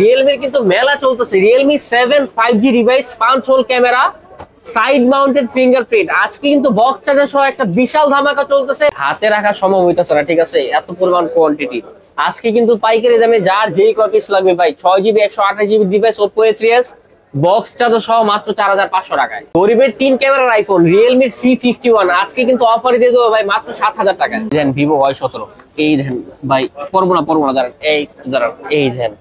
রিয়েলমির কিন্তু মেলা চলতেছে। রিয়েলমি 7 5G ডিভাইস, পাঁচ whole camera, side mounted fingerprint. আজকে কিন্তু বক্স চার্জার সহ একটা বিশাল ধামাকা চলতেছে, হাতে রাখা সম্ভব হইতেছে না, ঠিক আছে, এত পরিমাণ কোয়ান্টিটি। আজকে কিন্তু পাইকারি দামে যার যেই কপিস লাগবে ভাই, 6GB 128GB device Oppo A3s box charger সহ মাত্র 4500 টাকায়। গরিবের 3 ক্যামেরার আইফোন রিয়েলমির C51 আজকে কিন্তু অফারে দিয়ে দেবো ভাই মাত্র 7000 টাকায়। দেন ভিভো Y17, এই দেন ভাই, পড়বো না দাঁড়ান, এই দেন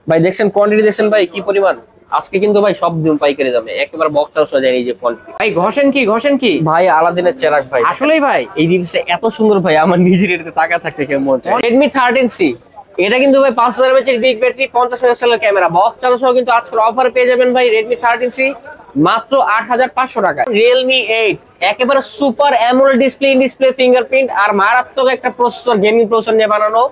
ভাই, দেখছেন কোয়ান্টিটি, দেখছেন ভাই কি পরিমাণ। আজকে কিন্তু ভাই সব দিন পাইকারি দামে একেবারে বক্স চার্জ হয়ে যায়। এই যে কোয়ান্টিটি ভাই ঘষেন কি ভাই, আলাদিনের চেরাগ ভাই, আসলেই ভাই এই ডিভাইসটা এত সুন্দর ভাই, আমার নিজের এটাতে তাকা থাকতে কেমন হচ্ছে। Redmi 13C, এটা কিন্তু ভাই 5000 mAh বিগ ব্যাটারি, 50 মেগাপিক্সেলের ক্যামেরা, বক্স চার্জার সহ কিন্তু আজকের অফারে পেয়ে যাবেন ভাই Redmi 13C মাত্র 8500 টাকা। Realme 8 একেবারে super AMOLED display, in display fingerprint আর মারাত্মক একটা প্রসেসর, গেমিং প্রসেসর নিয়ে বানানো,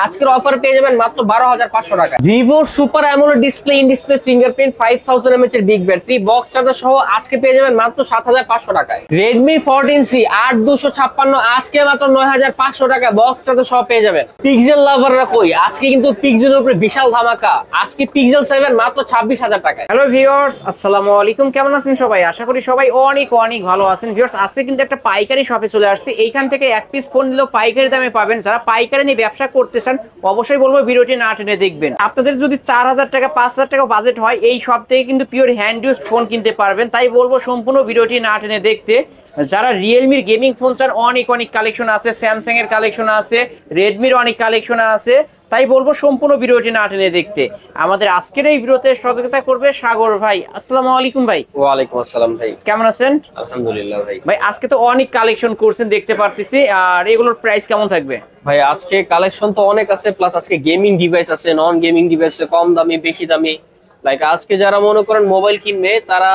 আজকের অফার পেয়ে যাবেন মাত্র 12500 টাকা। Vivo super AMOLED display, in display fingerprint, 5000 mAh এর বিগ ব্যাটারি, বক্স চার্জার সহ আজকে পেয়ে যাবেন মাত্র 7500 টাকায়। Redmi 14C 8256 আজকে মাত্র 9500 টাকা, বক্স চার্জার সহ পেয়ে যাবেন। পিক্সেল লাভাররা কই, আজকে কিন্তু পিক্সেলের উপরে বিশাল ধামাকা, আজকে Pixel 7 মাত্র 26000 টাকায়। হ্যালো ভিউয়ার্স, আসসালামু আলাইকুম, কেমন আছেন সবাই? আশা করি সবাই অনেক ভালো আছেন। ভিউয়ার্স, আজকে কিন্তু একটা পাইকারি শপে চলে আসছে। এইখান থেকে এক পিস ফোন নিলেও পাইকারি দামে পাবেন। যারা পাইকারি নিয়ে ব্যবসা করতে চান অবশ্যই বলবো ভিডিওটি না টেনে দেখবেন। আপনাদের যদি 4000 টাকা 5000 টাকা বাজেট হয়, এই শপ থেকে কিন্তু পিওর হ্যান্ড ইউজ ফোন কিনতে পারবেন। তাই বলবো সম্পূর্ণ ভিডিওটি না টেনে দেখতে। যারা রিয়েলমির গেমিং ফোন চান, অনেক কালেকশন আছে, স্যামসাং এর কালেকশন আছে, রেডমির অনেক কালেকশন আছে। তাই বলবো সম্পূর্ণ ভিডিওটি না টেনে দেখতে। আমাদের আজকের এই ভিডিওতে সহযোগিতা করবে সাগর ভাই। আসসালামু আলাইকুম ভাই। ওয়ালাইকুম আসসালাম ভাই, কেমন আছেন? আলহামদুলিল্লাহ ভাই। ভাই আজকে তো অনেক কালেকশন করছেন দেখতে পারতেছি, আর এগুলোর প্রাইস কেমন থাকবে? ভাই আজকে কালেকশন তো অনেক আছে, প্লাস আজকে গেমিং ডিভাইস আছে, নন গেমিং ডিভাইস, কম দামি বেশি দামি। লাইক আজকে যারা মনে করেন মোবাইল কিনবে, তারা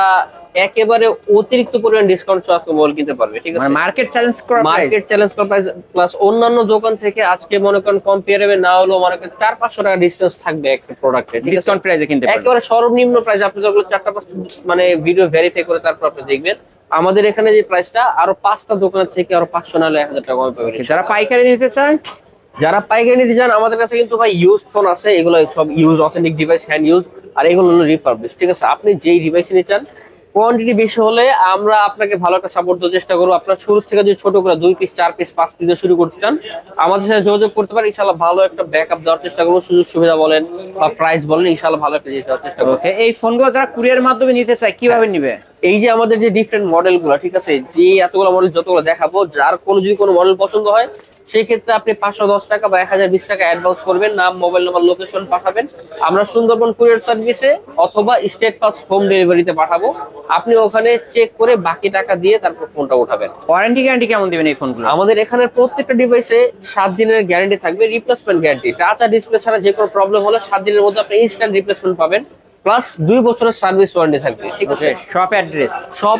একেবারে অতিরিক্ত পরিমাণ ডিসকাউন্ট সহ আজকে মোবাইল কিনতে পারবে, ঠিক আছে। মার্কেট চ্যালেঞ্জ করা প্রাইস প্লাস অন্যান্য দোকান থেকে আজকে মনে করেন কম্পারেবল না হলেও মনে করেন 400-500 টাকা ডিসটেন্স থাকবে একটা প্রোডাক্টে, ডিসকাউন্ট প্রাইসে কিনতে পারবেন, একেবারে সর্বনিম্ন প্রাইস। আপনি যখন 4-5 মানে ভিডিও ভেরিফাই করে তারপর আপনি দেখবেন আমাদের এখানে যে প্রাইসটা আরো 5টা দোকানের থেকে আরো 500 না হলে 1000 টাকা কমে পাবেন। যারা পাইকারি নিতে চান, আমাদের কাছে কিন্তু ভাই ইউজ ফোন আছে, এগুলো সব use authentic device, hand use, আর এগুলো হলো রিফারবিশ, ঠিক আছে। আপনি যেই ডিভাইস নিতে চান, কোয়ান্টিটি বেশি হলে আমরা আপনাকে ভালো একটা সাপোর্ট দেওয়ার চেষ্টা করবো। আপনার শুরু থেকে যদি ছোট করে 2 পিস 4 পিস 5 পিস শুরু করতে চান, আমাদের সাথে যোগাযোগ করতে পারেন। ইনশাআল্লাহ ভালো একটা ব্যাকআপ দেওয়ার চেষ্টা করবো, সুযোগ সুবিধা বলেন বা প্রাইস বলেন, ইনশাআল্লাহ ভালো একটা দেওয়ার চেষ্টা করবো। এই ফোনগুলো যারা কুরিয়ার মাধ্যমে নিতে চায় কিভাবে নিবে? এই যে আমাদের যে ডিফারেন্ট মডেলগুলো, ঠিক আছে, যে এতগুলো মডেল যতগুলো দেখাবো, যার যদি কোনো মডেল পছন্দ হয় সেই ক্ষেত্রে আপনি 510 টাকা বা 1020 টাকা অ্যাডভান্স করবেন, নাম, মোবাইল নাম্বার, লোকেশন পাঠাবেন। আমরা সুন্দরবন কুরিয়ার সার্ভিসে অথবা স্টেট ফাস্ট হোম ডেলিভারিতে পাঠাবো। আপনি ওখানে চেক করে বাকি টাকা দিয়ে তারপর ফোনটা উঠাবেন। ওয়ারেন্টি গ্যারান্টি কেমন দিবেন এই ফোনগুলো? আমাদের এখানে প্রত্যেকটা ডিভাইসে 7 দিনের গ্যারান্টি থাকবে, রিপ্লেসমেন্ট গ্যারান্টি। টাচ আর ডিসপ্লে ছাড়া যে কোনো প্রবলেম হলে 7 দিনের মধ্যে আপনি ইনস্ট্যান্ট রিপ্লেসমেন্ট পাবেন, প্লাস 2 বছরের সার্ভিস ওয়ারেন্টি থাকবে, ঠিক আছে। শপ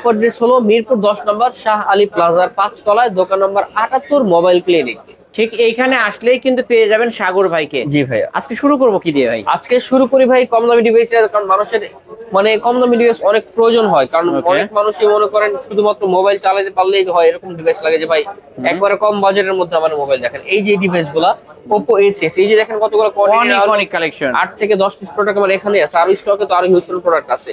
অ্যাড্রেস হলো মিরপুর 10 নম্বর শাহ আলী প্লাজার 5 তলায়, দোকান নম্বর 78, মোবাইল ক্লিনিক। ঠিক এইখানে আসলেই কিন্তু পেয়ে যাবেন সাগর ভাইকে। জি ভাই, আজকে শুরু করবো কি দিয়ে ভাই? আজকে শুরু করি ভাই কম দামি ডিভাইস, কারণ মানুষের মানে কম দামি ডিভাইস অনেক প্রয়োজন হয়, কারণ অনেক মানুষই মনে করেন শুধুমাত্র মোবাইল চালাতে পারলেই হয়, এরকম ডিভাইস লাগে যে ভাই একবারে কম বাজেটের মধ্যে আমার মোবাইল দেখেন। এই যে ডিভাইস গুলা Oppo A3s, এই যে দেখেন কতগুলো অনেক কালেকশন, 8 থেকে 10 পিস প্রোডাক্ট আমার এখানে আছে, আর স্টকে তো আরো হিউজ প্রোডাক্ট আছে।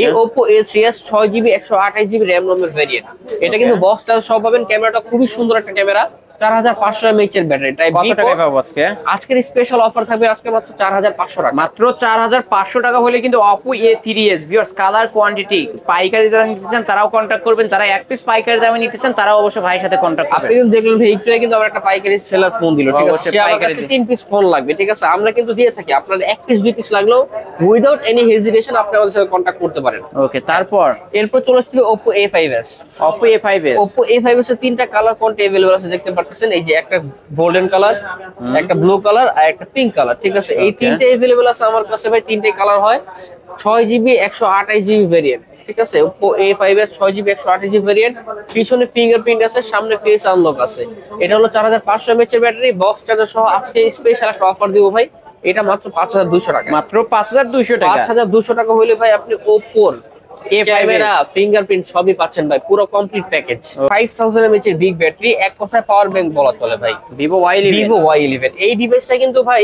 এই Oppo A3s 6GB 128GB RAM ROM এর ভেরিয়েন্ট, এটা কিন্তু বক্স চার্জ সহ পাবেন। ক্যামেরাটা খুবই সুন্দর একটা ক্যামেরা, 4500 mAh এর ব্যাটারি। কত টাকা পাবো আজকে? আজকের স্পেশাল অফার থাকবে আজকে মাত্র 4500 টাকা। মাত্র 4500 টাকা হলে কিন্তু Oppo A3s viewers, colour quantity পাইকারি যারা নিতে চান তারাও কন্টাক্ট করবেন, যারা এক পিস পাইকারি দামে নিতে চান তারাও অবশ্যই ভাইয়ের সাথে কন্টাক্ট করবেন। আপনি কিন্তু দেখলেন ভাই একটু কিন্তু আমরা একটা পাইকারি সেলার ফোন দিল, ঠিক আছে, আমার কাছে 3 পিস ফোন লাগবে, ঠিক আছে, আমরা কিন্তু দিয়ে থাকি। আপনার 1 পিস 2 পিস লাগলেও উইদাউট এনি হেজিটেশন আপনি আমাদের সাথে কন্টাক্ট করতে পারেন। ওকে, এরপর চলে আসছে Oppo A5s। Oppo A5s এর 3টা কালার কোয়ান্টিটি अवेलेबल আছে, দেখতে পাচ্ছেন। এই যে একটা গোল্ডেন কালার, একটা ব্লু কালার আর একটা পিঙ্ক কালার, ঠিক আছে। এই 3টে अवेलेबल আছে আমার কাছে ভাই। 3টে কালার হয়, 6GB 128GB ভেরিয়েন্ট, ঠিক আছে। Oppo A5s 6GB 128GB variant, পিছনে ফিঙ্গারপ্রিন্ট আছে, সামনে ফেস আনলক আছে। এটা হলো 4500 mAh এর ব্যাটারি, বক্স চার্জার সহ আজকে স্পেশাল একটা অফার দিব ভাই, এটা মাত্র 5200 টাকা। মাত্র 5200 টাকা। 5200 টাকা হলে ভাই আপনি Oppo ক্যামেরা, ফিঙ্গারপ্রিন্ট সবই পাচ্ছেন ভাই, পুরো কমপ্লিট প্যাকেজ। 5000 mAh এর বিগ ব্যাটারি, এক কথায় পাওয়ার ব্যাংক বলা চলে ভাই। Vivo Y11। এই ডিভাইসটা কিন্তু ভাই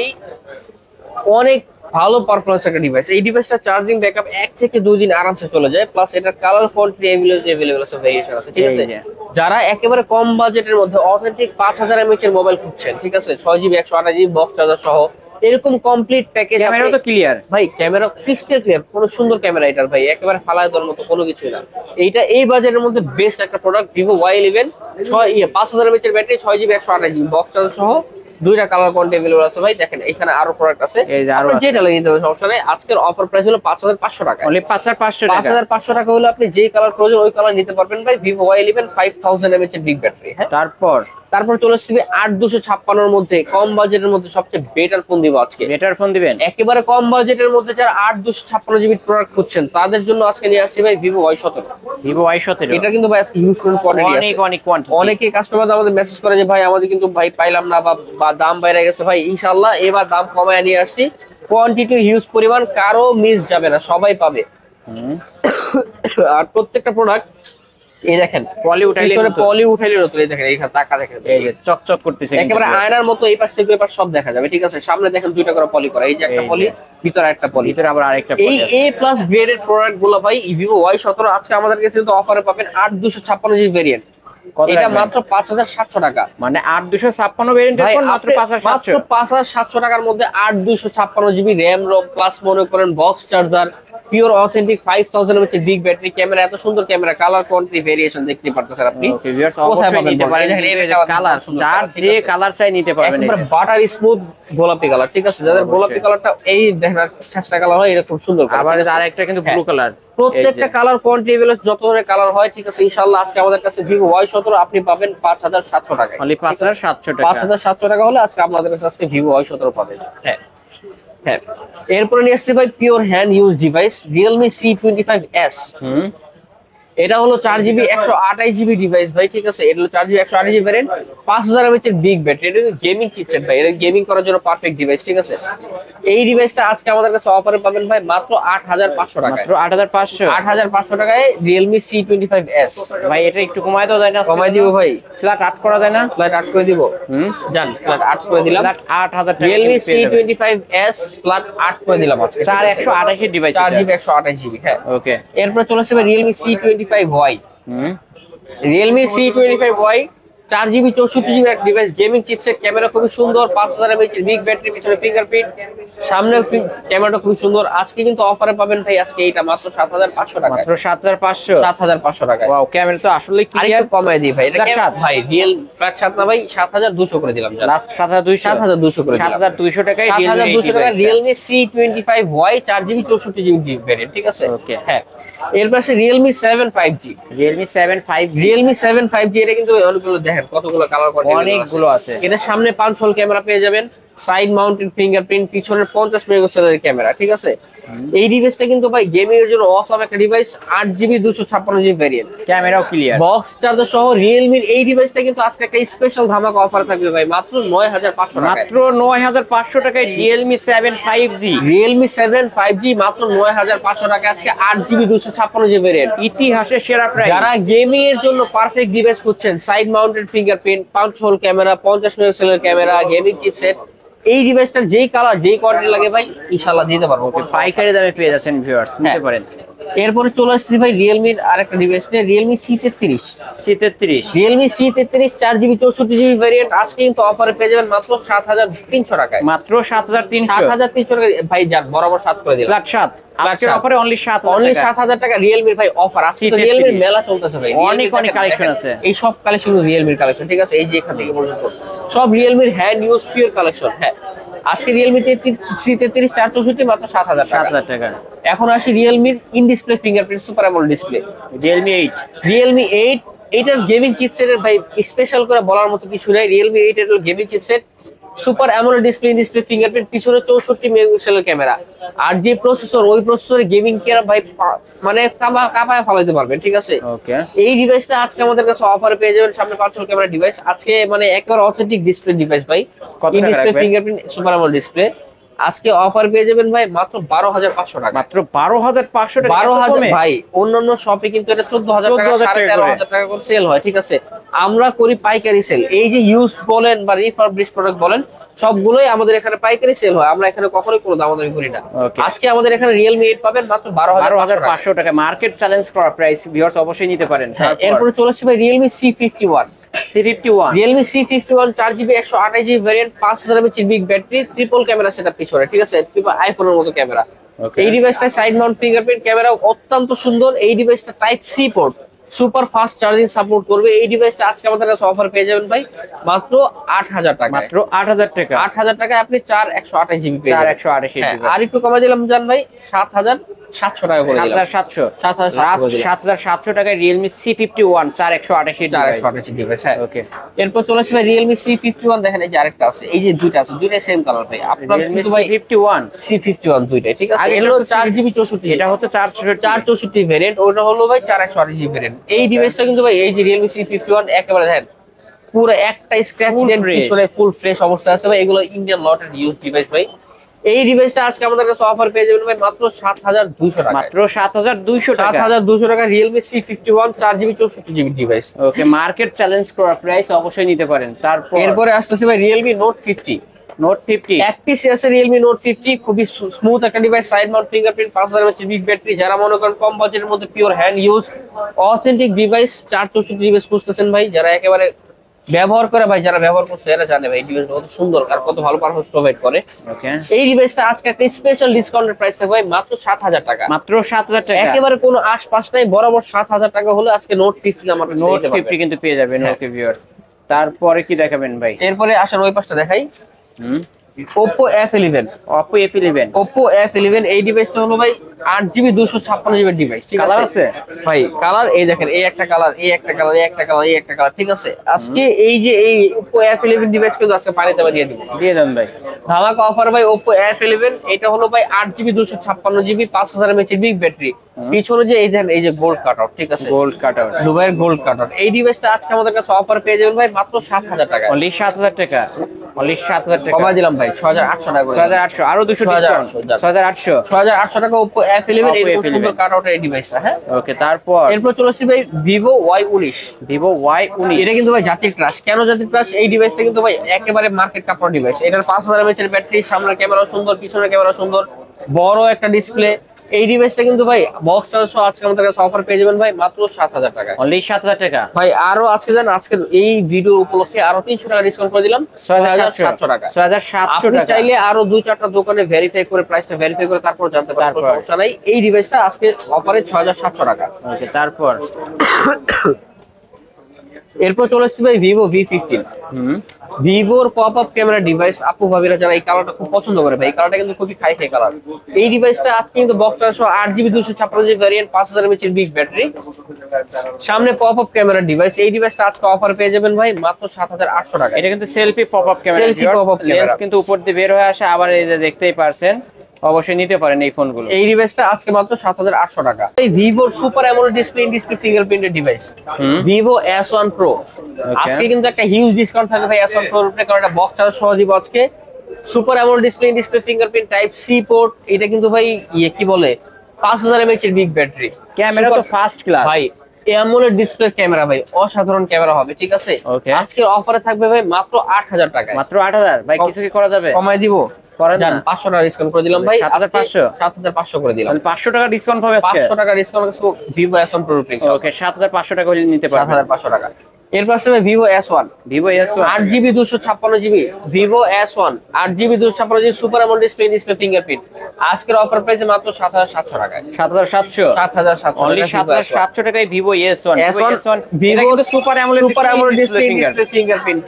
অনেক ভালো পারফরম্যান্স একটা ডিভাইস। এই ডিভাইসটা চার্জিং ব্যাকআপ 1 থেকে 2 দিন আরামসে চলে যায়, প্লাস এটার কালার কোয়ান্টিটি अवेलेबल আছে, ভেরিয়েশন আছে, ঠিক আছে। যারা একেবারে কম বাজেটের মধ্যে অথেন্টিক 5000 mAh এর মোবাইল খুঁজছেন, ঠিক আছে, 6GB 128GB বক্স চার্জার সহ এরকম কমপ্লিট প্যাকেজ। ক্যামেরা তো ক্লিয়ার ভাই, ক্যামেরা ক্রিস্টাল ক্লিয়ার, কোনো সুন্দর ক্যামেরা এটার ভাই, একেবারে ফালায় দেওয়ার মতো কোনো কিছুই না। এইটা এই বাজেটের মধ্যে বেস্ট একটা প্রোডাক্ট, Vivo Y11 5000 mAh এর battery, 6GB 128GB box charger সহ, দুইটা কালার কোয়ান্টিটি अवेलेबल আছে ভাই। দেখেন এখানে আরো প্রোডাক্ট আছে, এই যে আরো যেটা নিতে হবে সমস্যা নেই। আজকের অফার প্রাইস হলো 5500 টাকা, অনলি 5500 টাকা। 5500 টাকা হলে আপনি যে কালার প্রয়োজন ওই কালার নিতে পারবেন ভাই। Vivo Y11 5000 mAh এর বিগ ব্যাটারি। হ্যাঁ, তারপর চলে আসবে 8256 এর মধ্যে কম বাজেটের মধ্যে সবচেয়ে বেটার ফোন দিব আজকে। বেটার ফোন দিবেন একেবারে কম বাজেটের মধ্যে যারা 8256GB প্রোডাক্ট খুঁজছেন তাদের জন্য আজকে নিয়ে আসছি ভাই Vivo Y17। Vivo Y17 এটা কিন্তু ভাই আজকে ইউজ করেন কোয়ান্টিটি অনেক কোয়ান্টিটি। অনেকে কাস্টমার আমাদের মেসেজ করে যে ভাই আমাদের কিন্তু ভাই পাইলাম না বা দাম বাইরে গেছে। ভাই ইনশাআল্লাহ এবার দাম কমায় নিয়ে আসছি, কোয়ান্টিটি হিউজ পরিমাণ, কারো মিস যাবে না, সবাই পাবে। আর প্রত্যেকটা প্রোডাক্ট এই দেখেন পলি উঠাইলে নতুন, এই দেখেন এইখানে টাকা দেখেন, এই যে চকচক করতেছে একেবারে আয়নার মতো, এই পাশ থেকে ওই পাশ সব দেখা যাবে, ঠিক আছে। সামনে দেখেন দুইটা করে পলি করা, এই যে একটা পলি, ভিতরে একটা পলি, ভিতরে আবার আরেকটা এই A+ গ্রেডের প্রোডাক্ট গুলো ভাই Vivo Y17 আজকে আমাদের কাছে কিন্তু অফারে পাবেন 8256GB ভেরিয়েন্ট। এটা মাত্র 5700 টাকা, মানে 8256 ভেরিয়েন্ট এখন মাত্র 5700 টাকার মধ্যে 8256GB র‍্যাম রম প্লাস মনে করেন box charger, pure authentic 5000 mAh big battery, camera এত সুন্দর ক্যামেরা, কালার কোয়ান্টিটি ভেরিয়েশন দেখতে পারতেছেন আপনি। অবশ্যই নিতে পারেন, কালার যার যে কালার চাই নিতে পারবেন। একবার বাটার স্মুথ গোলাপি কালার, ঠিক আছে, যাদের গোলাপি কালারটা এই দেখেন চেষ্টা কালার হয় এরকম সুন্দর, আবার আরেকটা কিন্তু ব্লু কালার, প্রত্যেকটা কালার কোয়ান্টিটি अवेलेबल যত ধরনের কালার হয়, ঠিক আছে। ইনশাআল্লাহ আজকে আমাদের কাছে Vivo Y17 আপনি পাবেন 5700 টাকায়, অনলি 5700 টাকা। 5700 টাকা হলে আজকে আপনাদের কাছে আজকে Vivo Y17 পাবেন। হ্যাঁ হ্যাঁ, এরপরে নিয়ে আসছে ভাই pure hand use device Realme C25s। এটা হলো 4GB 128GB ডিভাইস ভাই, ঠিক আছে। এটা হলো 4GB 128GB ভ্যারিয়েন্ট, 5000 mAh এর বিগ ব্যাটারি, এটা গেমিং চিপসেট ভাই, এটা গেমিং করার জন্য পারফেক্ট ডিভাইস, ঠিক আছে। এই ডিভাইসটা আজকে আমাদের কাছে অফারে পাবেন ভাই মাত্র 8500 টাকায়, মাত্র 8500 টাকায় Realme C25s। ভাই এটা একটু কমায় দাও, যায় না? কমাই দিব ভাই, ফ্ল্যাট 8 করা যায় না? ফ্ল্যাট 8 করে দিব, জান ফ্ল্যাট 8 করে দিলাম, ফ্ল্যাট 8000 টাকা। Realme C25s ফ্ল্যাট 8 করে দিলাম আজকে, 4128 এর ডিভাইস, 4GB 128GB। হ্যাঁ ওকে, এরপর চলে আসবে Realme C25y। Realme C25y 4GB 64GB একটা ডিভাইস, গেমিং চিপসেট, ক্যামেরা খুবই সুন্দর, 5000 mAh এর বিগ ব্যাটারি, পিছনে ফিঙ্গারপ্রিন্ট, সামনে ক্যামেরাটা খুবই সুন্দর। আজকে কিন্তু অফারে পাবেন ভাই আজকে এইটা মাত্র 7500 টাকা, মাত্র 7500 টাকা। ওয়াও, ক্যামেরা তো আসলে ক্লিয়ার। কমায় দিই ভাই, এটা ভাই রিয়েল ফ্ল্যাট 7 না ভাই, 7200 করে দিলাম, লাস্ট 7200 করে দিলাম, 7200 টাকায় 7200 টাকা Realme C25y 4GB 64GB variant, ঠিক আছে। ওকে, হ্যাঁ এরপর আছে Realme 7 5G। Realme 7 5G, Realme 7 5G এটা কিন্তু অনেকগুলো দেখেন কতগুলো কালার কোয়ান্টিটি অনেকগুলো আছে। এটা সামনে 5 হোল ক্যামেরা পেয়ে যাবেন, সাইড মাউন্টেড ফিঙ্গারপ্রিন্ট, পিছনের 50 মেগাপিক্সেলের ক্যামেরা, ঠিক আছে। এই ডিভাইসটা কিন্তু ভাই গেমিং এর জন্য অসাম একটা ডিভাইস, 8GB 256GB ভ্যারিয়েন্ট, ক্যামেরাও ক্লিয়ার, বক্স চার্জার সহ। Realme এই ডিভাইসটা কিন্তু আজকে একটা স্পেশাল ধামাকা অফার থাকবে ভাই মাত্র 9500 টাকা, মাত্র 9500 টাকায় Realme 7 5G। Realme 7 5G মাত্র 9500 টাকা আজকে, 8GB 256GB ভ্যারিয়েন্ট, ইতিহাসের সেরা প্রাইস। যারা গেমিং এর জন্য পারফেক্ট ডিভাইস খুঁজছেন, side mounted fingerprint, 5 whole camera, 50 মেগাপিক্সেলের ক্যামেরা, গেমিং চিপসেট, এই ডিভাইসটার যেই কালার যেই কোয়ান্টিটি লাগে ভাই ইনশাআল্লাহ দিতে পারবো, পাইকারি দামে পেয়ে যাচ্ছেন ভিউয়ার্স, নিতে পারেন। এরপরে চলে আসছে ভাই Realme আরেকটা ডিভাইস নিয়ে, Realme C33। Realme C33 4GB 64GB variant আজকে কিন্তু অফারে পেয়ে যাবেন মাত্র 7300 টাকায়, মাত্র 7300 টাকা ভাই, যান বরাবর 7 করে দিলাম, ফ্ল্যাট 7 আজকের অফারে অনলি 7000 টাকা Realme ভাই অফার। আজকে তো Realme মেলা চলতেছে ভাই, অনেক কালেকশন আছে, এই সব কালেকশন Realme কালেকশন, ঠিক আছে। এই যে এখান থেকে পর্যন্ত সব Realme hand use pure collection. হ্যাঁ আজকে Realme C33 464 মাত্র 7000 টাকা। এখন আসি Realme in display fingerprint super AMOLED display Realme 8। এটার গেমিং চিপসেটের ভাই স্পেশাল করে বলার মতো কিছু নাই। Realme 8 এর gaming chipset, super AMOLED display fingerprint, পিছনে 64 মেগাপিক্সেলের ক্যামেরা, আর যে প্রসেসর ওই প্রসেসরে গেমিং ক্যামেরা ভাই মানে কাঁপায় ফলাইতে পারবেন, ঠিক আছে। এই ডিভাইসটা আজকে আমাদের কাছে অফারে পেয়ে যাবেন, সামনে 5 হোল ক্যামেরা ডিভাইস আজকে, মানে একবার অথেন্টিক ডিসপ্লে ডিভাইস ভাই, in display fingerprint super AMOLED display আজকে অফার পেয়ে যাবেন ভাই মাত্র 12500 টাকা, মাত্র 12500 টাকা। 12000 ভাই, অন্যান্য শপে কিন্তু এটা 14000 টাকা 13500 টাকা করে সেল হয়, ঠিক আছে। আমরা করি পাইকারি সেল। এই যে ইউজ বলেন বা রিফারবিশ প্রোডাক্ট বলেন সবগুলোই আমাদের এখানে পাইকারি সেল হয়, আমরা এখানে কখনোই কোনো দামাদামি করি না। Okay. আজকে আমাদের এখানে Realme 8 পাবেন মাত্র 12,500 টাকা, মার্কেট চ্যালেঞ্জ করা প্রাইস, ভিউয়ার্স অবশ্যই নিতে পারেন। হ্যাঁ, এরপরে চলে আসছে ভাই Realme C51। Realme C51 4GB 128GB variant, 5000 mAh big battery, triple camera setup পিছনে, ঠিক আছে, আইফোনের মতো ক্যামেরা। Okay. এই ডিভাইসটা সাইড মাউন্ট ফিঙ্গারপ্রিন্ট ক্যামেরা অত্যন্ত সুন্দর। এই ডিভাইসটা type C port, super fast charging support করবে। এই ডিভাইসটা আজকে আমাদের কাছে অফার পেয়ে যাবেন ভাই মাত্র 8000 টাকা। মাত্র 8000 টাকা। 8000 টাকায় আপনি 4128GB পেয়ে যাবেন। 4128GB। আর একটু কমাই দিলাম জান ভাই, 7700 টাকা করে দিলাম। 7700 টাকায় Realme C51 4128 ডিভাইস। হ্যাঁ, ওকে। এরপর চলে আসবে Realme C51, দেখেন এই যে আরেকটা আছে, এই যে দুইটা আছে, দুইটা সেম কালার ভাই। আপনার Realme কিন্তু ভাই C51 দুইটাই, ঠিক আছে। আগে এগুলো একটা 4GB 64, এটা হচ্ছে 464 ভেরিয়েন্ট, ওটা হলো ভাই 4128GB ভেরিয়েন্ট। এই ডিভাইসটা কিন্তু ভাই এই যে Realme C51 একেবারে দেখেন পুরো একটা স্ক্র্যাচ নেই, পিছনে ফুল ফ্রেশ অবস্থা আছে ভাই। এগুলো ইন্ডিয়ান লটেড ইউজ ডিভাইস ভাই। এই ডিভাইসটা আজকে আমাদের কাছে অফার পেয়ে যাবেন ভাই মাত্র 7200 টাকা। মাত্র 7200 টাকা। 7200 টাকা Realme C51 4GB 64GB device. Okay, market challenge করা প্রাইস, অবশ্যই নিতে পারেন। তারপর এরপরে আসতেছে ভাই Realme Note 50। Note 50 এক পিস আছে Realme Note 50, খুবই স্মুথ একটা device, side Mount fingerprint, 5000 mAh big battery. যারা মনে করেন কম বাজেটের মধ্যে pure hand use authentic device 464 device খুঁজতেছেন ভাই, যারা একেবারে ব্যবহার করে ভাই, যারা ব্যবহার করছে এরা জানে ভাই ডিভাইসটা কত সুন্দর আর কত ভালো পারফরম্যান্স প্রোভাইড করে। ওকে, এই ডিভাইসটা আজকে একটা স্পেশাল ডিসকাউন্টের প্রাইস থাকবে ভাই মাত্র 7000 টাকা। মাত্র 7000 টাকা। একেবারে কোনো আশপাশ নাই, বরাবর 7000 টাকা হলে আজকে Note 50 আমার কাছে Note নিতে পারবেন। 50 কিন্তু পেয়ে যাবেন। ওকে ভিউয়ার্স, তারপরে কি দেখাবেন ভাই? এরপরে আসেন ওই পাশটা দেখাই, Oppo F11। Oppo F11। Oppo F11 এই ডিভাইসটা হলো ভাই 8GB 256GB ডিভাইস, ঠিক আছে। কালার আছে ভাই, কালার এই দেখেন, এই একটা কালার, এই একটা কালার, এই একটা কালার, এই একটা কালার, ঠিক আছে। আজকে এই যে এই Oppo F11 ডিভাইস কিন্তু আজকে পানিতে দিয়ে দিব, দিয়ে দেন ভাই। ধামাকা অফার ভাই Oppo F11। এটা হলো ভাই 8GB 256GB 5000 mAh big battery, পিছনে যে এই দেখেন এই যে গোল্ড কাটআউট, ঠিক আছে, গোল্ড কাটআউট, দুবাইয়ের গোল্ড কাটআউট। এই ডিভাইসটা আজকে আমাদের কাছে অফার পেয়ে যাবেন ভাই মাত্র 7000 টাকা। অনলি 7000 টাকা। অনলি 7000 টাকা কমাই দিলাম ভাই 6800 টাকা করে। 6800, আরো 200 ডিসকাউন্ট। 6800 6800 টাকা Oppo F11 এরকম সুন্দর কাটআউটের এই ডিভাইসটা। হ্যাঁ, ওকে। তারপর এরপর চলে আসছি ভাই Vivo Y19। Vivo Y19 এটা কিন্তু ভাই জাতির ক্রাশ। কেন জাতির ক্রাশ? এই ডিভাইসটা কিন্তু ভাই একেবারে মার্কেট কাপড় ডিভাইস। এটার 5000 mAh এর ব্যাটারি, সামনের ক্যামেরা সুন্দর, পিছনের ক্যামেরা সুন্দর, বড় একটা ডিসপ্লে। এই ডিভাইসটা কিন্তু ভাই বক্স চার্জ সহ আজকে আমাদের কাছে অফার পেয়ে যাবেন ভাই মাত্র 7000 টাকা। অনলি 7000 টাকা ভাই। আরো আজকে জান, আজকের এই ভিডিও উপলক্ষে আরো 300 টাকা ডিসকাউন্ট করে দিলাম, 6700 টাকা। 6700 আপনি টাকা। চাইলে আরো 2-4টা দোকানে ভেরিফাই করে প্রাইসটা ভেরিফাই করে তারপর জানতে পারবেন, কোনো সমস্যা নাই। এই ডিভাইসটা আজকে অফারে 6700 টাকা। ওকে, তারপর এরপর চলে আসছে ভাই Vivo V15। ভিভোর পপ আপ ক্যামেরা ডিভাইস। আপু ভাবিরা যারা এই কালারটা খুব পছন্দ করে ভাই, এই কালারটা কিন্তু খুবই খাই কালার। এই ডিভাইসটা আজকে কিন্তু বক্স চার্জ সহ 8GB 256GB ভ্যারিয়েন্ট, 5000 mAh এর বিগ ব্যাটারি, সামনে পপ আপ ক্যামেরা ডিভাইস। এই ডিভাইসটা আজকে অফার পেয়ে যাবেন ভাই মাত্র 7800 টাকা। এটা কিন্তু selfie pop up camera, selfie pop up camera, lens কিন্তু উপর দিয়ে বের হয়ে আসে, আবার এই যে দেখতেই পারছেন। অবশ্যই নিতে পারেন এই ফোনগুলো। এই ডিভাইসটা আজকে মাত্র 7800 টাকা। এই ভিভোর super AMOLED display in display ফিঙ্গারপ্রিন্টের ডিভাইস Vivo S1 Pro। আজকে কিন্তু একটা হিউজ ডিসকাউন্ট থাকবে ভাই S1 Pro এর উপরে, কারণ এটা বক্স চার্জ সহ দিব আজকে। Super AMOLED display in display fingerprint type C port. এটা কিন্তু ভাই কি বলে 5000 mAh এর বিগ ব্যাটারি, ক্যামেরা তো ফার্স্ট ক্লাস ভাই। অ্যামোলেড ডিসপ্লে ক্যামেরা ভাই, অসাধারণ ক্যামেরা হবে, ঠিক আছে। আজকের অফারে থাকবে ভাই মাত্র 8000 টাকা। মাত্র 8000 ভাই, কিছু কি করা যাবে? কমাই দিব, 500 টাকা ডিসকাউন্ট করে দিলাম ভাই। 7500 করে দিলাম। 500 টাকা ডিসকাউন্ট পাবে আজকে। 500 টাকা discount Vivo S1 Pro Plus। ওকে, 7500 টাকা হলে নিতে পারবেন। 7500 টাকা। এরপর আসবে Vivo S1। Vivo S1 8GB 256GB Vivo S1 8GB 256GB super AMOLED display display fingerprint. আজকের অফার প্রাইসে মাত্র 7700 টাকায়। 7700 অনলি 7700 টাকায় Vivo S1। Vivo super AMOLED display fingerprint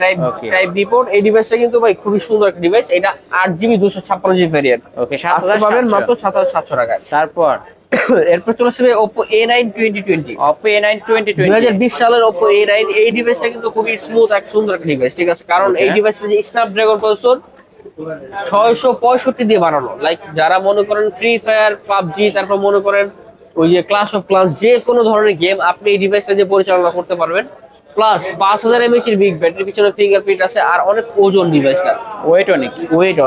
type বিপোর্ট। এই ডিভাইসটা কিন্তু ভাই খুবই সুন্দর একটা ডিভাইস। এটা 8GB 256GB ভেরিয়েন্ট। ওকে, আজকে পাবেন মাত্র 7700 টাকায়। তারপর এরপর চলে আসবে Oppo A9 2020। Oppo A9 2020 2020 সালের Oppo A9। এই ডিভাইসটা কিন্তু খুবই স্মুথ এক সুন্দর একটা ডিভাইস, ঠিক আছে। কারণ এই ডিভাইসটা যে স্ন্যাপড্রাগন প্রসেসর 665 দিয়ে বানানো। লাইক যারা মনে করেন ফ্রি ফায়ার, পাবজি, তারপর মনে করেন ওই যে ক্লাস অফ ক্লাস, যে কোনো ধরনের গেম আপনি এই ডিভাইসটা দিয়ে পরিচালনা করতে পারবেন। প্লাস 5000 mAh এর বিগ ব্যাটারি, পিছনে ফিঙ্গারপ্রিন্ট আছে, আর অনেক ওজন ডিভাইসটা, ওয়েট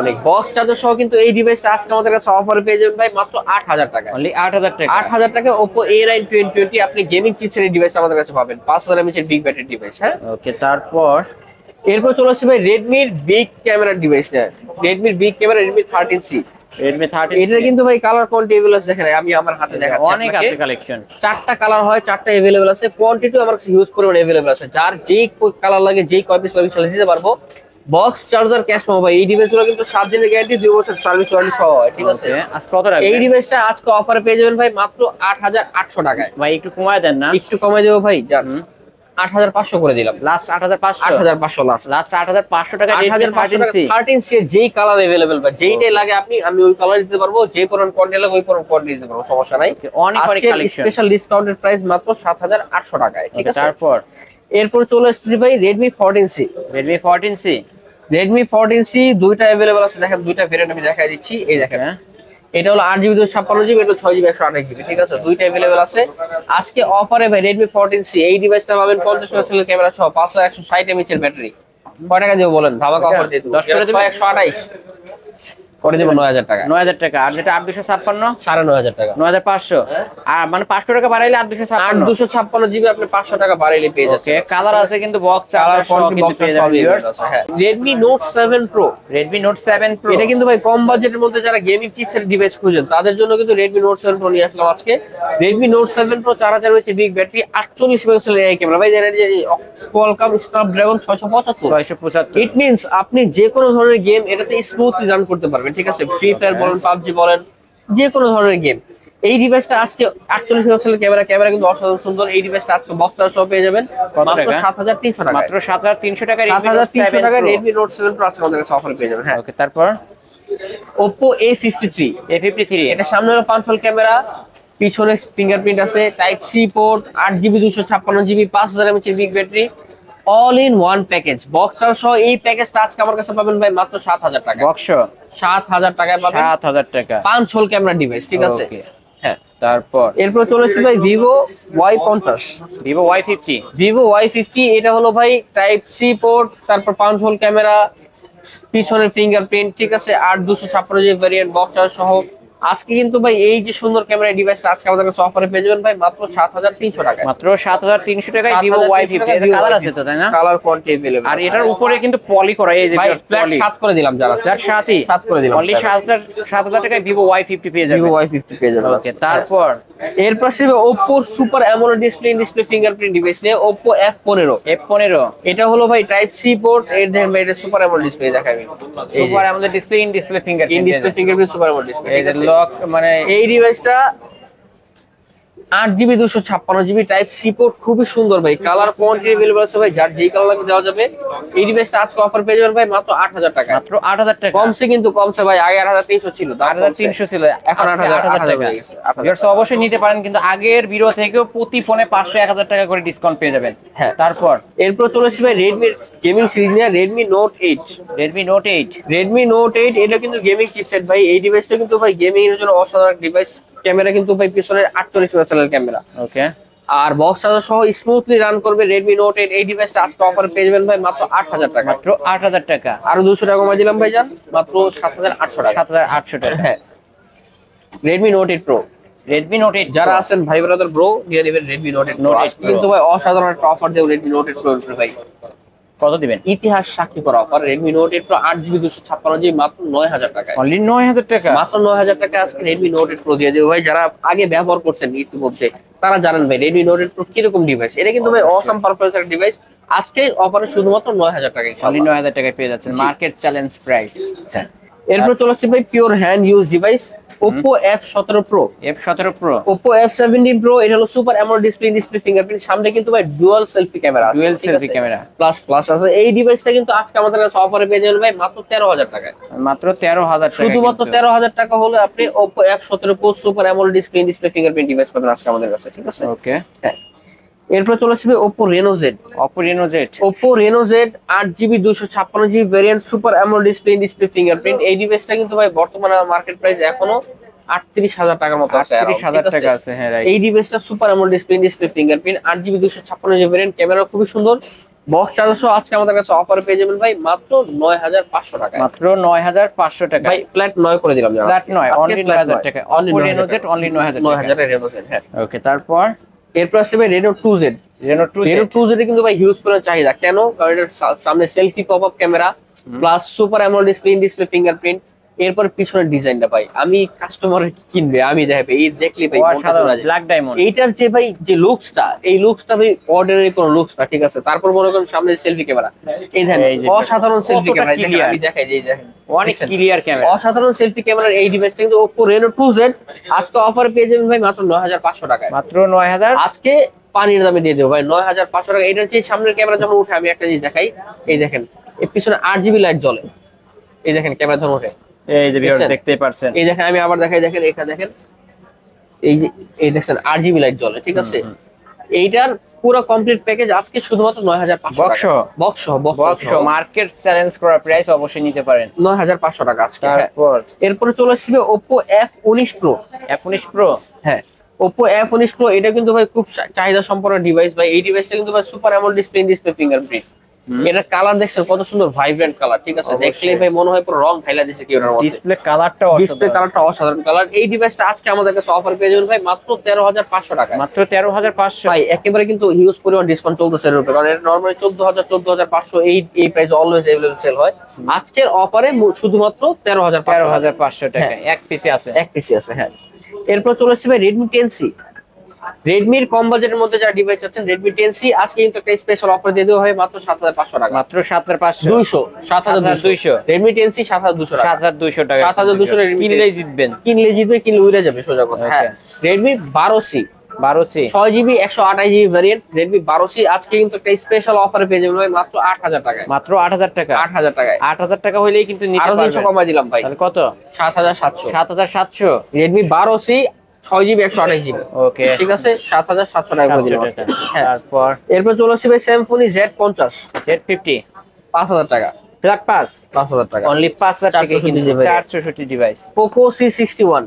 অনেক। বক্স চার্জার সহ কিন্তু এই ডিভাইসটা আজকে আমাদের কাছে অফারে পেয়ে যাবেন ভাই মাত্র 8000 টাকা। অনলি 8000 টাকা। 8000 টাকা Oppo A9 2020। আপনি গেমিং চিপসের এই ডিভাইসটা আমাদের কাছে পাবেন, 5000 mAh এর বিগ ব্যাটারি ডিভাইস। হ্যাঁ, ওকে। তারপর এরপর চলে আসছে ভাই রেডমির বিগ ক্যামেরা ডিভাইস না, রেডমির big camera Redmi 13C। Redmi 13 এটা কিন্তু ভাই কালার কোয়ান্টিটি अवेलेबल আছে, দেখেন আমি আমার হাতে দেখাচ্ছি অনেক আছে কালেকশন। চারটা কালার হয়, চারটা अवेलेबल আছে, কোয়ান্টিটিও আমার কাছে হিউজ পরিমাণে अवेलेबल আছে। যার যেই কালার লাগে, যেই কয় পিস লাগে সেটা দিতে পারবো। বক্স চার্জার ক্যাশ পাবো ভাই। এই ডিভাইসগুলো কিন্তু 7 দিনের গ্যারান্টি, 2 বছর সার্ভিস ওয়ারেন্টি সহ হয়, ঠিক আছে? আজকে কত রাখবেন? এই ডিভাইসটা আজকে অফারে পেয়ে যাবেন ভাই মাত্র 8800 টাকায়। ভাই একটু কমায় দেন না? একটু কমাই দেবো ভাই, জান 8500 করে দিলাম। লাস্ট 8500, 8500 লাস্ট 8500 টাকা। 13C এর যেই কালার अवेलेबल বা যেইটাই লাগে আমি ওই কালার দিতে পারবো, যে পরিমাণ কোয়ান্টিটি লাগে ওই পরিমাণ কোয়ান্টিটি দিতে পারবো, সমস্যা নাই। অনেক কালেকশন, স্পেশাল ডিসকাউন্টেড প্রাইস মাত্র 7800 টাকায়, ঠিক আছে? এরপর চলে আসছে ভাই Redmi 14C। Redmi 14C, Redmi 14C দুইটা अवेलेबल আছে, দেখেন দুইটা ভেরিয়েন্ট আমি দেখাই দিচ্ছি। এই দেখেন, এটা হলো 8GB 256GB, এটা 6GB 128GB, ঠিক আছে? দুইটা अवेलेबल আছে। আজকে অফারে ভাই Redmi 14C এই ডিভাইসটা পাবেন 50 মেগাপিক্সেলের ক্যামেরা সহ, 5160 mAh এর ব্যাটারি। কয় টাকা দিব বলেন? ধামাকা অফার দিয়ে দেব। 10 করে দেব, 128 করে দেব, 9000 টাকা। 9000 টাকা। আর যেটা 8256, 9500 টাকা। 9500। আর মানে 500 টাকা বাড়াইলে 8256। 256GB আপনি 500 টাকা বাড়াইলে পেয়ে যাচ্ছেন। ওকে, কালার আছে কিন্তু বক্স চার্জার সহ কিন্তু পেয়ে যাবেন ভিউয়ার্স। হ্যাঁ, Redmi Note 7 Pro। Redmi Note 7 Pro, এটা কিন্তু ভাই কম বাজেটের মধ্যে যারা গেমিং চিপসেট ডিভাইস খুঁজেন তাদের জন্য কিন্তু Redmi Note 7 Pro নিয়ে আসলাম আজকে। Redmi Note 7 Pro 4000 mAh big battery, 48 মেগাপিক্সেলের এআই ক্যামেরা। ভাই জানেন যে Qualcomm Snapdragon 675। ইট মিন্স আপনি যে কোনো ধরনের গেম এটাতে স্মুথলি রান করতে পারবেন, ঠিক আছে? ফ্রি ফায়ার বলেন, পাবজি বলেন, যে কোনো ধরনের গেম। এই ডিভাইসটা আজকে 48 মেগাপিক্সেলের ক্যামেরা কিন্তু অসাধারণ সুন্দর। এই ডিভাইসটা আজকে বক্স চার্জার সহ পেয়ে যাবেন মাত্র 7300 টাকা। মাত্র 7300 টাকা। 7300 টাকা Redmi Note 7 Pro আজকে আমাদের কাছে অফারে পেয়ে যাবেন। হ্যাঁ, ওকে, তারপর Oppo A53। A53, এটা সামনে হলো 5 ক্যামেরা, পিছনে ফিঙ্গারপ্রিন্ট আছে, type C port, 8GB 256GB, 5000 mAh এর big battery, all in one package, box charger সহ। এই প্যাকেজটা আজকে আমার কাছে পাবেন ভাই মাত্র 7000 টাকা। বক্স 7000 টাকায় পাবেন 7000 টাকা 5 হোল ক্যামেরা ডিভাইস, ঠিক আছে? ওকে, হ্যাঁ। এরপর চলে এসেছে ভাই Vivo Y50। Vivo Y50, Vivo Y50 এটা হলো ভাই টাইপ সি পোর্ট, তারপর 5 হোল ক্যামেরা, পিছনের ফিঙ্গারপ্রিন্ট, ঠিক আছে? 8256GB ভেরিয়েন্ট, বক্স চার্জার সহ। আজকে কিন্তু ভাই এই যে সুন্দর ক্যামেরা ডিভাইসটা আজকে আমাদের কাছে অফারে পেয়ে যাবেন ভাই মাত্র 7300 টাকায়। মাত্র 7300 টাকায় Vivo Y50। এটা কালার আছে তো, তাই না? Colour quantity available. আর এটার উপরে কিন্তু পলি করা, এই যে ভাই ফ্ল্যাট 7 করে দিলাম, যারা যার সাথেই 7 করে দিলাম, অনলি 7000 টাকায় Vivo Y50 পেয়ে যাবেন। Vivo Y50 পেয়ে যাবেন। ওকে, তারপর এরপর আসবে Oppo super AMOLED display fingerprint device নিয়ে Oppo F15। এটা হলো ভাই টাইপ সি পোর্ট, এর দেখেন ভাই এটা সুপার অ্যামোলেড ডিসপ্লে দেখাবি, super AMOLED display, in display fingerprint super AMOLED display. এই লক মানে এই ডিভাইসটা 8GB 256GB type C port, খুবই সুন্দর ভাই। কালার কোয়ান্টিটি अवेलेबल আছে ভাই, যার যেই কালার লাগে দেওয়া যাবে। এই ডিভাইসটা আজকে অফার পেয়ে যাবেন ভাই মাত্র 8000 টাকা। মাত্র 8000 টাকা। কমছে, কিন্তু কমছে ভাই, আগে 8300 ছিল, 8300 ছিল, এখন 8000 টাকা হয়ে গেছে। ভিউয়ার্স অবশ্যই নিতে পারেন, কিন্তু আগের ভিডিও থেকেও প্রতি ফোনে 500 1000 টাকা করে ডিসকাউন্ট পেয়ে যাবেন। হ্যাঁ, এরপর চলে আসছে ভাই Redmi গেমিং সিরিজ নিয়ে Redmi Note 8। Redmi Note 8 এটা কিন্তু গেমিং চিপসেট ভাই। এই ডিভাইসটা কিন্তু ভাই গেমিং এর জন্য অসাধারণ ডিভাইস। ক্যামেরা কিন্তু ভাই পিছনের 48 মেগাপিক্সেলের ক্যামেরা, ওকে, আর বক্স চার্জার সহ স্মুথলি রান করবে Redmi Note 8। এই ডিভাইসটা আজকে অফারে পেয়ে যাবেন ভাই মাত্র 8000 টাকা। মাত্র 8000 টাকা। আরো 200 টাকা কমাই দিলাম ভাইজান, মাত্র 7800 টাকা। 7800 টাকা। হ্যাঁ, Redmi Note 8 Pro। যারা আছেন ভাই ব্রাদার ব্রো, নিয়ে নেবেন Redmi Note 8 Pro। কিন্তু ভাই অসাধারণ একটা অফার দেব Redmi Note 8 Pro এর ভাই। কত দিবেন? ইতিহাস সাক্ষী করা offer Redmi Note 8 Pro 8GB 256GB মাত্র 9000 টাকায়। অনলি 9000 টাকা। মাত্র 9000 টাকা আজকে Redmi Note 8 Pro দিয়ে দেব ভাই। যারা আগে ব্যবহার করছেন ইতিমধ্যে তারা জানেন ভাই Redmi Note 8 Pro কিরকম ডিভাইস। এটা কিন্তু ভাই অসাম পারফরম্যান্সের ডিভাইস। আজকে অফারে শুধুমাত্র 9000 টাকা, অনলি 9000 টাকায় পেয়ে যাচ্ছেন, মার্কেট চ্যালেঞ্জ প্রাইস। এরপর চলে আসছে ভাই pure hand use device Oppo F17 Pro। Oppo F17 Pro এটা হলো সুপার অ্যামোলেড ডিসপ্লে ফিঙ্গারপ্রিন্ট, সামনে কিন্তু ভাই ডুয়াল সেলফি ক্যামেরা আছে, প্লাস ফ্ল্যাশ আছে। এই ডিভাইসটা কিন্তু আজকে আমাদের কাছে অফারে পেয়ে যাবেন ভাই মাত্র 13000 টাকায়। মাত্র 13000 টাকা। শুধুমাত্র 13000 টাকা হলে আপনি Oppo F17 Pro super AMOLED display fingerprint device পাবেন আজকে আমাদের কাছে, ঠিক আছে? ওকে, হ্যাঁ। এরপর চলে আসবে Oppo Reno Z। Oppo Reno Z 8GB 256GB variant, super AMOLED display fingerprint. এই ডিভাইসটা কিন্তু ভাই বর্তমানে মার্কেট প্রাইস এখনো 38000 টাকার মতো আছে। 38000 টাকা আছে, হ্যাঁ রাইট। এই ডিভাইসটা super AMOLED display fingerprint, 8GB 256GB variant, camera খুবই সুন্দর, বক্স চার্জার সহ আজকে আমাদের কাছে অফারে পেয়ে যাবেন ভাই মাত্র 9500 টাকা। মাত্র 9500 টাকা ভাই, ফ্ল্যাট 9 করে দিলাম, ফ্ল্যাট 9, অনলি 9000 টাকা। Oppo Reno Z অনলি 9000 এর Reno Z। হ্যাঁ, ওকে, তারপর এরপর আসছে ভাই Reno 2Z। Reno 2Z Reno 2Z এর কিন্তু ভাই হিউজ পরিমাণ চাহিদা। কেন? কারণ এটার সামনে selfie pop up camera plus super AMOLED display, in display fingerprint, এরপর পিছনের ডিজাইনটা ভাই আমি কাস্টমার কি কিনবে আমি দেখাবে এই দেখলি ভাই মনটা চলে যায়। ব্ল্যাক ডায়মন্ড এইটার যে ভাই যে লুকসটা, এই লুকসটা ভাই অর্ডিনারি কোন লুকস না, ঠিক আছে। তারপর মনে করেন সামনে সেলফি ক্যামেরা, এই দেখেন এই যে অসাধারণ সেলফি কতটা ক্যামেরা। clear। আমি দেখাই যে এই দেখেন অনেক দেখছেন? ক্লিয়ার ক্যামেরা, অসাধারণ সেলফি ক্যামেরার এই ডিভাইসটা কিন্তু Oppo Reno 2Z আজকে অফার পেয়ে যাবেন ভাই মাত্র 9500 টাকায়। মাত্র 9000। আজকে পানির দামে দিয়ে দেবো ভাই 9500 টাকা। এটার যে সামনের ক্যামেরা যখন উঠে আমি একটা জিনিস দেখাই, এই দেখেন এর পিছনে RGB লাইট জ্বলে, এই দেখেন ক্যামেরা যখন উঠে, এই যে ভিউয়ার্স দেখছেন? দেখতেই পারছেন, এই দেখেন আমি আবার দেখাই, দেখেন এখানে দেখেন এই যে এই দেখছেন RGB লাইট জ্বলে, ঠিক আছে। এইটার পুরো কমপ্লিট প্যাকেজ আজকে শুধুমাত্র 9500 বক্স টাকা। বক্স মার্কেট চ্যালেঞ্জ করা প্রাইস, অবশ্যই নিতে পারেন 9500 টাকা আজকে। হ্যাঁ। তারপর এরপরে চলে আসবে Oppo F19 Pro। F19 Pro, হ্যাঁ, Oppo F19 Pro এটা কিন্তু ভাই খুব চাহিদা সম্পন্ন ডিভাইস ভাই। এই ডিভাইসটা কিন্তু ভাই সুপার অ্যামোলেড ডিসপ্লে ফিঙ্গারপ্রিন্ট। এটার কালার দেখছেন কত সুন্দর ভাইব্রেন্ট কালার, ঠিক আছে। দেখলে ভাই মনে হয় পুরো রং ঢাইলা দিছে কেউ এর মধ্যে। ডিসপ্লে কালারটা ডিসপ্লে কালারটা অসাধারণ কালার। এই ডিভাইসটা আজকে আমাদের কাছে অফার পেয়ে যাবেন ভাই মাত্র 13500 টাকা। মাত্র 13500। ভাই একেবারে কিন্তু হিউজ পরিমাণ ডিসকাউন্ট চলতেছে এর উপরে, কারণ এটা নরমালি 14500 এই প্রাইস অলওয়েজ अवेलेबल সেল হয়। আজকের অফারে শুধুমাত্র 13500 টাকা এক পিসি আছে, এক পিসি আছে। হ্যাঁ, এরপর চলে আসছে ভাই Redmi 10C। রেডমির কম বাজেটের মধ্যে যারা ডিভাইস আছেন Redmi 10C আজকে কিন্তু একটা স্পেশাল অফার দিয়ে দেওয়া হয় মাত্র 7500 টাকা। মাত্র 7500 7200 Redmi 10C 7200 টাকা। 7200 টাকা 7200 Redmi কিনলেই 10C জিতবেন, কিনলে উড়ে যাবে সোজা কথা। হ্যাঁ, Redmi 12C 6GB 128GB variant Redmi 12C আজকে কিন্তু একটা স্পেশাল অফারে পেয়ে যাবেন ভাই মাত্র 8000 টাকায়। মাত্র 8000 টাকা। 8000 টাকায় 8000 টাকা হইলেই কিন্তু নিতে আরো 300 পারবেন। কমাই দিলাম ভাই। তাহলে কত? 7700 7700। Redmi 12C 6GB 128GB। ওকে, ঠিক আছে, 7700 টাকা করে দিলাম। হ্যাঁ, তারপর এরপর চলে আসছে ভাই Symphony Z50 Z50 5000 টাকা। ব্ল্যাক পাস 5000 টাকা। অনলি 5000 টাকা, 460 device. Poco C61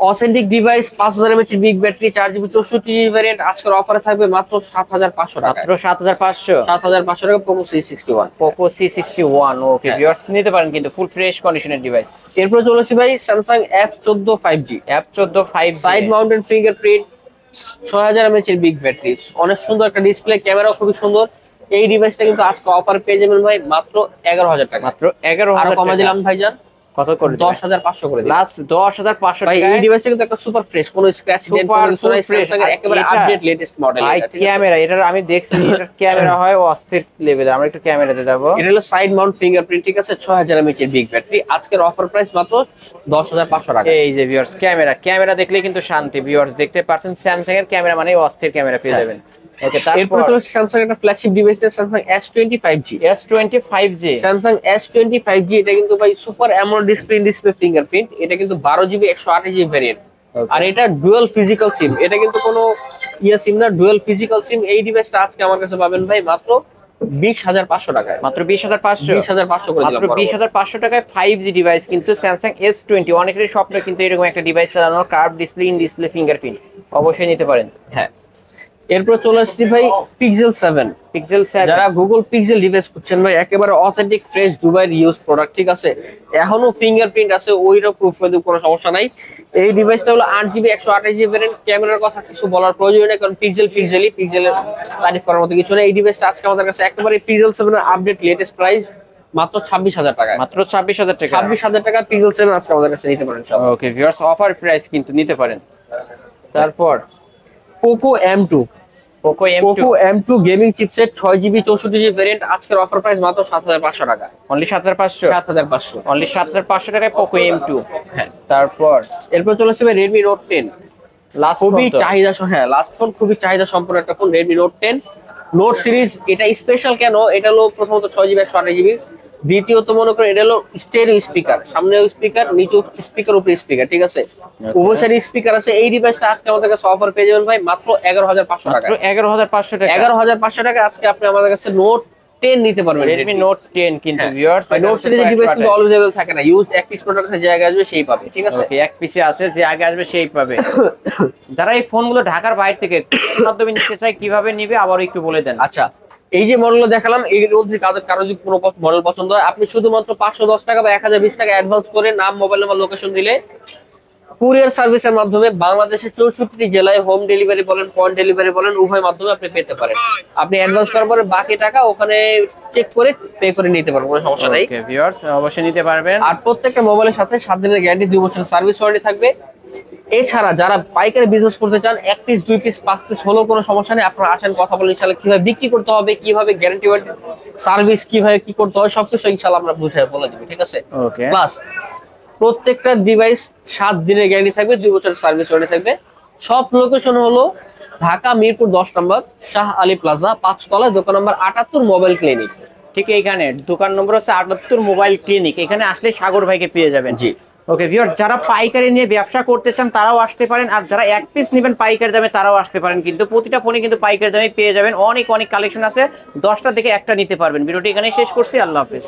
authentic device, 5000 mAh big battery, 4GB 64GB variant আজকের অফারে থাকবে মাত্র 7500 টাকা। মাত্র 7500। 7500 টাকা Poco C61। Poco C61 okay viewers নিতে পারেন কিন্তু ফুল ফ্রেশ কন্ডিশনের ডিভাইস। এরপর চলে আসছে ভাই Samsung F14 5G। F14 5G side mounted fingerprint, 6000 mAh big battery, অনেক সুন্দর একটা ডিসপ্লে, ক্যামেরাও খুবই সুন্দর। এই ডিভাইসটা কিন্তু আজকে অফার পেয়ে যাবেন ভাই মাত্র 11000 টাকা। মাত্র 11000 আরো কমা দিলাম ভাইজান, কত করে? 10500 করে দিলাম। লাস্ট 10500 ভাই টাকা। এই ডিভাইসটা কিন্তু একটা সুপার ফ্রেশ, কোনো স্ক্র্যাচ ডেন্ট কোনো কিছু নাই, Samsung এর একেবারে আপডেট লেটেস্ট মডেল। ভাই ক্যামেরা এটার আমি দেখছি, এটার ক্যামেরা হয় অস্থির লেভেলে। আমরা একটু ক্যামেরাতে যাব। এটা হলো সাইড মাউন্ট ফিঙ্গারপ্রিন্ট, ঠিক আছে, 6000 mAh বিগ ব্যাটারি আজকের অফার প্রাইস মাত্র 10500 টাকা। এই যে ভিউয়ার্স ক্যামেরা দেখলে কিন্তু শান্তি। ভিউয়ার্স দেখতে পাচ্ছেন স্যামসাং এর ক্যামেরা মানে অস্থির ক্যামেরা পেয়ে যাবেন। ওকে, এরপর তারপর চলে Samsung একটা flagship device Samsung S20 5G। S20 5G Samsung S20 5G এটা কিন্তু ভাই সুপার অ্যামোলেড ডিসপ্লে ফিঙ্গারপ্রিন্ট, এটা কিন্তু 12GB 128GB ভ্যারিয়েন্ট। আর এটা ডুয়াল ফিজিক্যাল সিম, এটা কিন্তু কোনো সিম না, ডুয়াল ফিজিক্যাল সিম। এই ডিভাইসটা আজকে আমার কাছে পাবেন ভাই মাত্র 20500 টাকায়। মাত্র 20500 করে দিলাম। মাত্র 20500 টাকায় 5G ডিভাইস কিন্তু Samsung S20। অনেকেরই স্বপ্ন কিন্তু এরকম একটা ডিভাইস চালানো, curve display, in display fingerprint, অবশ্যই নিতে পারেন। হ্যাঁ, এরপর চলে আসছি ভাই Pixel 7। যারা গুগল পিক্সেল ডিভাইস খুঁজছেন ভাই, একেবারে অথেন্টিক ফ্রেশ দুবাইয়ের ইউজ প্রোডাক্ট, ঠিক আছে, এখনো ফিঙ্গারপ্রিন্ট আছে, ওইরকম প্রুফ করে কোনো সমস্যা নাই। এই ডিভাইসটা হলো 8GB 128GB ভ্যারিয়েন্ট। ক্যামেরার কথা কিছু বলার প্রয়োজন নেই, কারণ পিক্সেলের তারিফ করার মতো কিছু নেই। এই ডিভাইসটা আজকে আমাদের কাছে একেবারে Pixel 7 এর আপডেট লেটেস্ট প্রাইস মাত্র 26000 টাকা। মাত্র 26000 টাকা। 26000 টাকা Pixel 7 আজকে আমাদের কাছে নিতে পারেন সব। ওকে ভিউয়ার্স, অফার প্রাইস কিন্তু নিতে পারেন। তারপর Poco M2 Poco M2 gaming chipset, 6GB 64GB variant আজকের অফার প্রাইস মাত্র 7500 টাকা। অনলি 7500 অনলি 7500 টাকায় Poco M2। হ্যাঁ, তারপর এরপর চলে আসবে Redmi Note 10। খুবই চাহিদা, হ্যাঁ লাস্ট ফোন, খুবই চাহিদা সম্পন্ন একটা phone Redmi Note 10 note series. এটা স্পেশাল কেন? এটা হলো প্রথমত 6GB 128GB, দ্বিতীয়ত মনে করেন এটা হলো স্টেরিও স্পিকার, সামনেও স্পিকার, নিচেও স্পিকার, উপরে স্পিকার, ঠিক আছে, উভয় সাইডে স্পিকার আছে। এই ডিভাইসটা আজকে আমাদের কাছে অফার পেয়ে যাবেন ভাই মাত্র 11500 টাকা। 11500 টাকা। 11500 টাকা আজকে আপনি আমাদের কাছে নোট 10 নিতে পারবেন। Redmi Note 10 কিন্তু ভিউয়ার্স নোট সিরিজের ডিভাইস কিন্তু অলওয়েজ अवेलेबल থাকে না, ইউজড এক পিস প্রোডাক্ট যে জায়গায় আসবে সেই পাবে, ঠিক আছে। ওকে, এক পিসে আছে, যে আগে আসবে সেই পাবে। যারা এই ফোনগুলো ঢাকার বাইরে থেকে মাধ্যমে নিতে চায় কিভাবে নিবে আবার একটু বলে দেন। আচ্ছা, এই যে মডেলগুলো দেখালাম, এর মধ্যে কারো যদি কোনো মডেল পছন্দ হয়, আপনি শুধুমাত্র 510 টাকা বা 1020 টাকা অ্যাডভান্স করে নাম, মোবাইল নাম্বার, লোকেশন দিলে কুরিয়ার সার্ভিসের মাধ্যমে বাংলাদেশের 64টি জেলায় হোম ডেলিভারি বলেন, পয়েন্ট ডেলিভারি বলেন, উভয় মাধ্যমে আপনি পেতে পারেন। আপনি অ্যাডভান্স করার পরে বাকি টাকা ওখানে চেক করে পে করে নিতে পারবেন, কোনো সমস্যা নাই। ওকে ভিউয়ার্স, অবশ্যই নিতে পারবেন। আর প্রত্যেকটা মোবাইলের সাথে 7 দিনের গ্যারান্টি, 2 বছরের সার্ভিস ওয়ারেন্টি থাকবে। এছাড়া যারা পাইকারি বিজনেস করতে চান, 1 পিস 2 পিস 5 পিস হলেও কোনো সমস্যা নেই, আপনারা আসেন, কথা বলে ইনশাআল্লাহ কিভাবে বিক্রি করতে হবে, কিভাবে গ্যারান্টি ওয়ারেন্টি সার্ভিস কিভাবে কি করতে হয় সবকিছু ইনশাআল্লাহ আমরা বুঝাই বলে দিব, ঠিক আছে? ওকে। প্লাস প্রত্যেকটা ডিভাইস 7 দিনের গ্যারান্টি থাকবে, 2 বছরের সার্ভিস ওয়ারেন্টি থাকবে। সব লোকেশন হলো ঢাকা মিরপুর 10 নম্বর শাহ আলী প্লাজা 5 তলায়, দোকান নম্বর 78 মোবাইল ক্লিনিক। ঠিক এইখানে দোকান নম্বর হচ্ছে 78 মোবাইল ক্লিনিক, এখানে আসলে সাগর ভাইকে পেয়ে যাবেন। জি। ওকে ভিউয়ার, যারা পাইকারি নিয়ে ব্যবসা করতে চান তারাও আসতে পারেন, আর যারা 1 পিস নেবেন পাইকারি দামে তারাও আসতে পারেন। কিন্তু প্রতিটা ফোনে কিন্তু পাইকারি দামে পেয়ে যাবেন, অনেক অনেক কালেকশন আছে, 10টা থেকে একটা নিতে পারবেন। ভিডিওটি এখানে শেষ করছি, আল্লাহ হাফেজ।